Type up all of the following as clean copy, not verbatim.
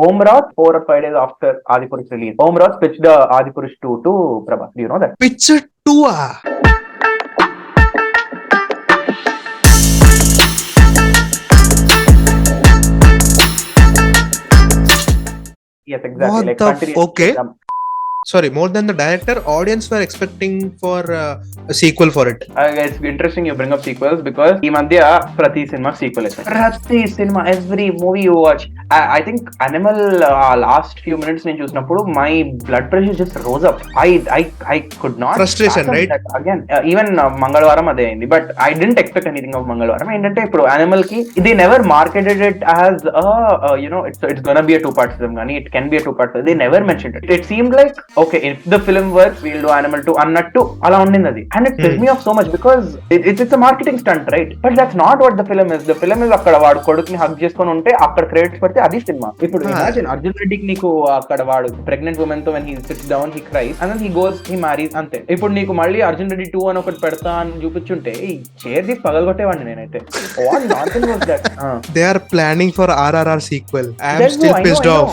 Omraj 4 or 5 days after Adipurush release. Omraj pitched Adipurush 2 to Prabhas. Do you know that? Pitch 2 ah. Yes, exactly. What Like the continuous. okay. Sorry, more than the director, audience were expecting for a sequel for it. It's interesting you bring up sequels because ఈ మధ్య ప్రతి cinema sequel ప్రతి cinema every movie you watch I think animal last few minutes నేను చూసినప్పుడు my blood pressure just rose up I could not frustration right again even మంగళవారం అదే అయింది but I didn't expect anything of మంగళవారం ఏంటంటే ఇప్పుడు animal కి they never marketed it as you know it's gonna B a 2-part film కానీ it can be a 2-part film. They never mentioned it. It seemed like okay, if the film works we'll do Animal 2 అన్నట్టు అలా ఉండింది అది. And it pissed me off so much because it's a marketing stunt, right? But that's not what the film is. The film is అక్కడ వాడు కొడుకుని hug చేసుకొని ఉంటే అక్కడ క్రెడిట్స్ పడితే అది సినిమా. ఇప్పుడు ఇమాజిన్ అర్జున్ రెడ్డికి నీకు అక్కడ వాడు ప్రెగ్నెంట్ ఉమెన్ తో when he sits down he cries and then he goes he marries అంతే. ఇప్పుడు నీకు మళ్ళీ అర్జున్ రెడ్డి 2 అని ఒకటి పెడతా అని చూపించుంటే ఈ చైర్ ది పగలగొట్టేవాడిని నేనైతే. What nonsense was that? They are planning for RRR sequel. I am still pissed off.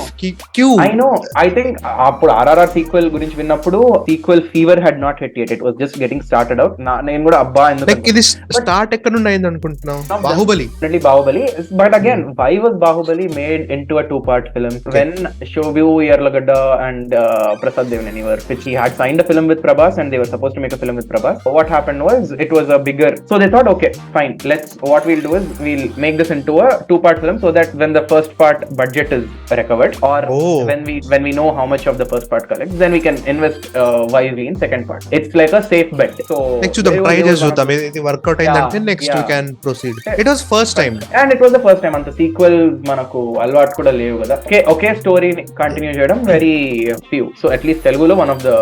I know. I think అప్పుడు RRR sequel గురించి విన్నప్పుడు sequel fever had not hit yet. It was just getting started out. నేను కూడా అబ్బా ఎందుకు like ఇది start ఎక్కడ నుండి అయింది అనుకుంటున్నాం. Baahubali. Definitely Bahubali. But again, why was Bahubali made into a 2-part film when Shobhu Yarlagadda and Prasad Devaneni were pitched? He had signed a film with Prabhas and they were supposed to make a film with Prabhas. What happened was it was a bigger. So they thought, okay, fine. What we'll do is we'll make this into a 2-part film so that when the first part budget is recovered or when we know how much of the first part collects, then we can invest wisely in second part. It's like a safe bet. So next to the prizes చూద్దాం ఇది work out అయిందంటే next we can proceed. It was first time and it was the first time అంత sequel మనకు అలవాటు కూడా లేవు కదా. ఒకే స్టోరీని కంటిన్యూ చేయడం very few. So at least Telugulo one of the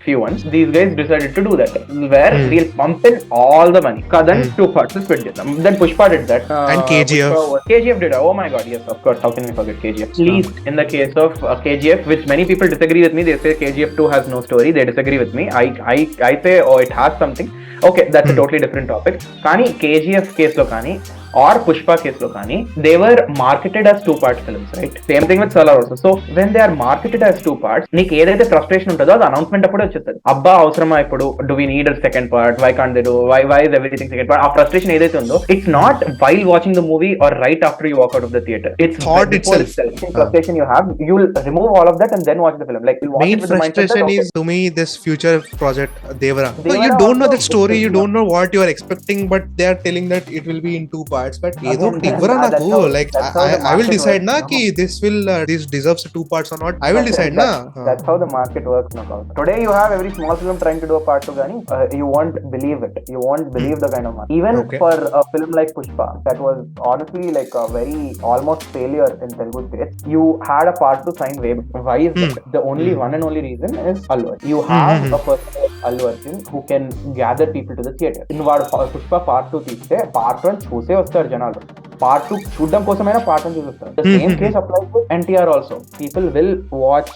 few ones these guys decided to do that where we'll pump in all the money. Then 2 parts split చేద్దాం. Then Pushpa did that and KGF did. Oh my god, yes, of course, how can we forget KGF? At least in the case of KGF, which many people disagree with me, they say KGF 2 has no story. They disagree with me. I say oh it has something. Okay, that's a totally different topic. కానీ KGF case లో కానీ or Pushpa case lo kani they were marketed as 2-part films, right? Same thing with Salar also. So when they are marketed as 2 parts నీకు ఏదైతే frustration ఉంటుందో అది announcement అప్పుడే వచ్చేస్తుంది. అబ్బా అవసరమా ఇప్పుడు do we need a second part, why can't they do, why is everything second part? ఆ ఫ్రస్ట్రేషన్ ఏదైతే ఉందో it's not while watching the movie or right after you walk out of the theater. It's thought itself. Frustration you have, you'll remove all of that and then watch the film. Like you'll watch main it with the mindset frustration that, is to me this future project Devara. So you don't know that story, you don't know what you are expecting, but they are telling that it will be in 2 parts. But ఇవ్వరా నాకు like I will decide na ki this deserves 2 parts or not. I will decide na. That's how the market works now. Today you have every small film trying to do a part 2 gani you won't believe it. You won't believe the kind of market. Even for a film like Pushpa that was honestly like a very almost failure in Telugu space, you had a part 2 signed way. Why is that? The only one and only reason is Allu Arjun. You have a person like Allu Arjun who can gather people to the theater. In Pushpa part 2 తీస్తే part 1 చూసే వస్తారు జనాలు. Part 2 చూడడం కోసమైనా part 1 చూస్తారు. The same case applies with NTR also. People will watch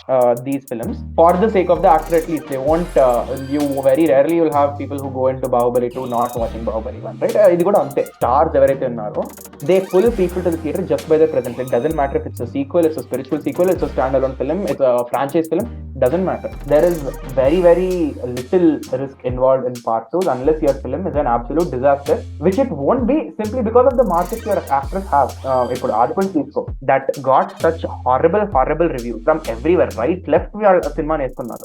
these films for the sake of the actor at least. They won't you very rarely will have people who go into Bahubali 2 not watching Bahubali 1, right? ఇది కూడా అంతే. Stars ఎవరైతే ఉన్నారో they pull people to the theater just by their presence. It doesn't matter if it's a sequel, it's a spiritual sequel, it's a standalone film, it's a franchise film, doesn't matter. There is very very little risk involved in part 2 unless your film is an absolute disaster, which it won't be simply because of the market your actors have. ఇప్పుడు article తీసుకో that got such horrible reviews from everywhere, right left cinema నేర్చుకున్నారు.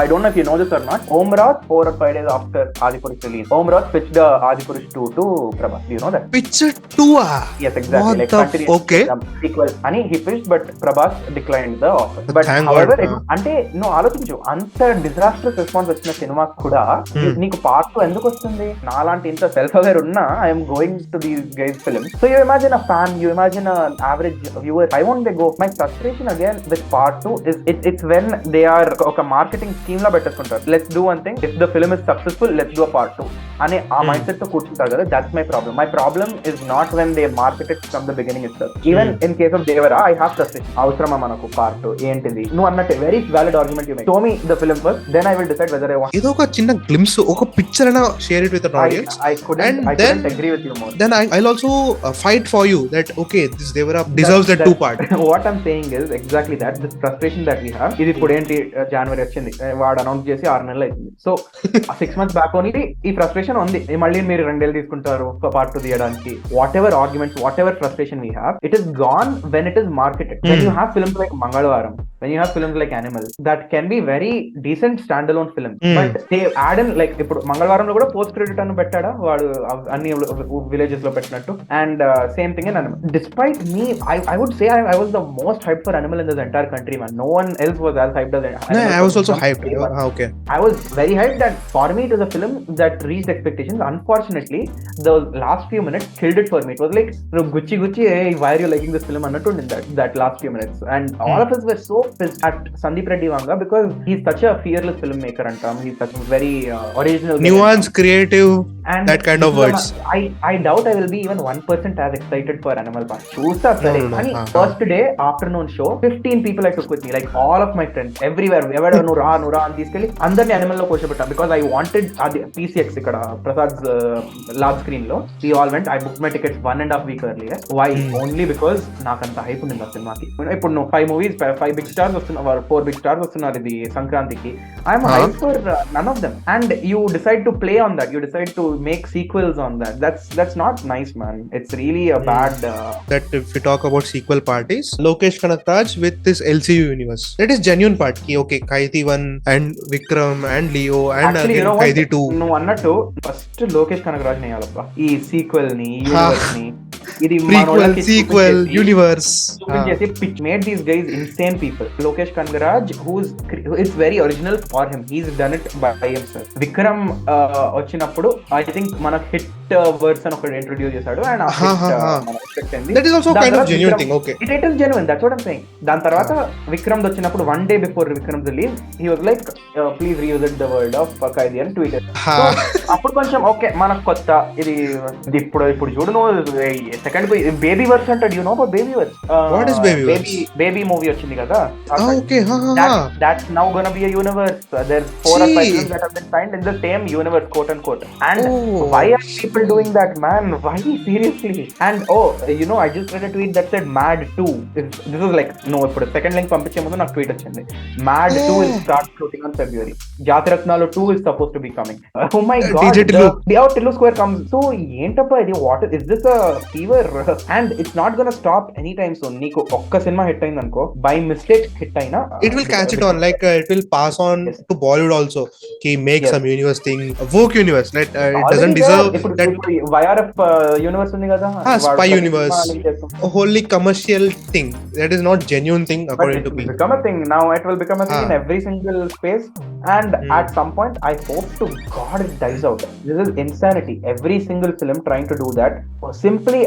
I don't know if you know this or not. Omraj 4 or 5 days after Adipurush release, Omraj pitched Adipurush 2 to Prabhas. Do you know that? Pitch 2 ah? Yes, exactly. Like okay sequel ani he pitched but Prabhas declined the offer. But however అంటే నువ్వు ఆలోచించు అంత disastrous response వచ్చిన cinema కూడా నీకు part 2 ఎందుకు వస్తుంది? నాలాంటి ఇంత సెల్ఫ్ అవేర్ ఉన్నా I'm going to these guys films. So you imagine a fan, you imagine an average viewer, I won't they go. My frustration again with part 2 is it's when they are ఒక marketing scheme లా పెట్టేసుకుంటారు. Let's do one thing, if the film is successful let's do a part 2 అనే ఆ mindset తో కూర్చుంటారు కదా. That's my problem. My problem is not when they marketed from the beginning itself. Even in case of Devara I have frustration. అవసరమా మనకు part 2? ఏంటిది నువ్వు అన్నట్టు very valid argument you make. Show me the film first, then I will decide whether I want. ఏదో ఒక చిన్న glimpse, ఒక picture అయినా share it with an audience. I couldn't agree with you more. Then I'll also fight for you that okay, this Devara deserves that two part. What I'm saying is exactly that. This frustration that we have, ఇది ఇప్పుడు ఏంటి జనవరి వచ్చింది, వాడు announce చేసి 6 నెలలు అవుతుంది. So 6 months back only ఈ frustration ఉంది. మళ్ళీ మీరు 2 ఏళ్ళు తీసుకుంటారు పార్ట్ 2 తీయడానికి. What ever arguments, what ever frustration we have, it is gone when it is marketed. When you have films like మంగళవారం, when you have films like Animal, that can be very decent standalone films, but they add in like ఇప్పుడు మంగళవారంలో కూడా post credit అని పెట్టాడా వాడు అన్ని villages లో పెట్టినట్టు. And same thing in Animal. Despite me, I would say I was the most hyped for Animal in this entire country, man. No one else was as hyped as Animal. No, I was also hyped. Okay. I was very hyped that for me it was a film that reached expectations. Unfortunately, the last few minutes killed it for me. It was like Gucci, hey, why are you liking this film? Annattu in that last few minutes. And all of us were so pissed at Sandeep Reddy Vanga because he's such a fearless filmmaker and he's such a very original, nuanced, creative, and that kind of words. I doubt I will be even 1% as excited for Animal Park. Chusta sare. Ani first day afternoon show, 15 people I took with me, like all of my friends everywhere. Ever nura and తీసుకెళ్ళి అందరిని Animal లో కూర్చోబెట్టా because I wanted PCX ఇక్కడ ప్రసాద్'s large screen లో. We all went. I booked my tickets 1.5 weeks earlier. Why? Only because నాకంత hype ఉంది ఆ సినిమాకి. ఇప్పుడు నువ్వు 5 movies, 5 big stars వస్తున్నారు, 4 big stars వస్తున్నారు ఇది సంక్రాంతికి. I'm hyped for none of them. And you decide to play on that. You decide to make sequels on that. That's not nice, man. It's really a bad. That if we talk about sequel parties, Lokesh Kanakraj with this LCU universe, that is genuine part. Okay, Kaidi 1 and Vikram and Leo and actually, you know Kaidi 2. నువ్వు అన్నట్టు first Lokesh Kanagaraj నేయాలబ్బా ఈ sequel ని universe ని. ఇది sequel universe చూపించేసి pitch made these guys insane people. Lokesh Kanagaraj, it's very original for him. He's done it by himself. Vikram వచ్చినప్పుడు I think మనకు hit words అని ఒకటి ఇంట్రొడ్యూస్ చేశాడు and that is also kind of genuine thing. Okay, it is genuine, that's what I'm saying. దాని తర్వాత విక్రమ్ వచ్చినప్పుడు 1 day before Vikram's release he was like please revisit the word of Kaidi and tweeted. అప్పుడు కొంచెం okay మనకు కొత్త ఇది ఇప్పుడు చూడు నువ్వు సెకండ్ బేబీ వర్స్ అంటాడు. You know about baby verse? What is baby verse? Baby movie వచ్చింది కదా. Okay, that's now gonna be a universe. There's 4 or 5 films that have been signed in the same universe, quote unquote. And why are people doing that, man? Why, seriously? And you know, I just read a tweet that said Mad 2 this is like no ఇప్పుడు second link పంపించే ముందు నాకు tweet వచ్చింది. Mad 2 will start shooting on February. Jathiratnalu 2 is supposed to be coming. Oh my god, Tillu Square comes. So ఏంటప్పా ఇది? What is this a fever? And it's not gonna stop anytime soon. నీకు ఒక్క cinema hit అయింది అనుకో, by mistake hit అయినా it will catch it on, like it will pass on to Bollywood also. He make some universe thing, woke universe, like it doesn't deserve that YRF universe ఉంది కదా, spy universe, a wholly commercial thing that is not genuine thing according to me. Become a thing now. It will become a thing in every single space, and at some point I hope to god it dies out. This is insanity. Every single film trying to do that simply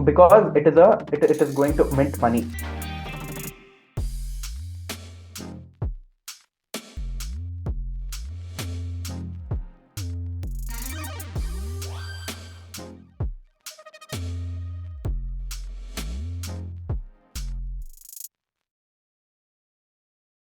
because it is going to mint money.